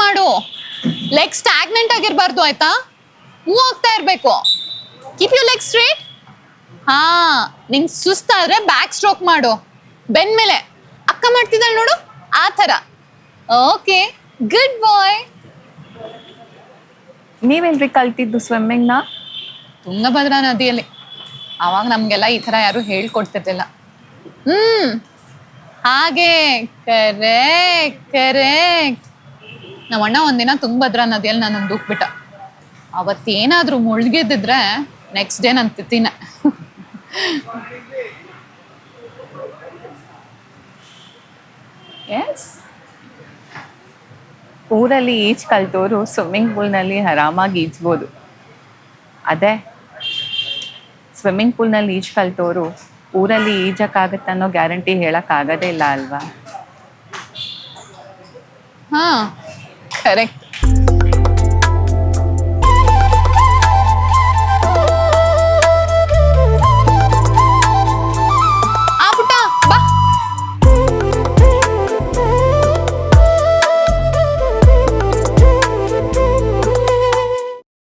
ಮಾಡು. Leg stagnant ಆಗಿರ್ಬಾರ್ದು ಆಯ್ತಾ, move ಆಗ್ತಾ ಇರ್ಬೇಕು. Keep you leg straight. ಹಾ, ನಿಂಗ್ ಸುಸ್ತಾದ್ರೆ ಬ್ಯಾಕ್ ಸ್ಟ್ರೋಕ್ ಮಾಡು, ಬೆನ್ ಮೇಲೆ. ಅಕ್ಕ ಮಾಡ್ತಿದ್ದಾಳೆ ನೋಡು, ಆ ತರ. ಓಕೆ, ಗುಡ್ ಬಾಯ್. ನೀವೆಲ್ರಿ ಕಲ್ತಿದ್ದು ಸ್ವಿಮ್ಮಿಂಗ್ನ? ತುಂಗಭದ್ರಾ ನದಿಯಲ್ಲಿ. ಅವಾಗ ನಮ್ಗೆಲ್ಲ ಈ ತರ ಯಾರು ಹೇಳ್ಕೊಡ್ತಿರ್ಲಿಲ್ಲ. ಹಾಗೆ, ಕರೆಕ್ಟ್ ಕರೆಕ್ಟ್. ನಮ್ಮ ಅಣ್ಣ ಒಂದಿನ ತುಂಗಭದ್ರಾ ನದಿಯಲ್ಲಿ ನಾನು ದೂಕ್ಬಿಟ್ಟ. ಅವತ್ತೇನಾದ್ರೂ ಮುಳುಗಿದ್ದಿದ್ರೆ ನೆಕ್ಸ್ಟ್ ಡೇ ನಾನು ತಿತ್ತೀನೆ. ಎಸ್. ಊರಲ್ಲಿ ಈಜ್ ಕಲ್ತೋರು ಸ್ವಿಮ್ಮಿಂಗ್ ಪೂಲ್ನಲ್ಲಿ ಆರಾಮಾಗಿ ಈಜ್ಬೋದು. ಅದೇ ಸ್ವಿಮ್ಮಿಂಗ್ ಪೂಲ್ನಲ್ಲಿ ಈಜ್ ಕಲ್ತೋರು ಊರಲ್ಲಿ ಈಜಕ್ಕಾಗತ್ತನ್ನೋ ಗ್ಯಾರಂಟಿ ಹೇಳಕ್ಕಾಗೋದೇ ಇಲ್ಲ ಅಲ್ವಾ? ಹಾ, ಕರೆಕ್ಟ್.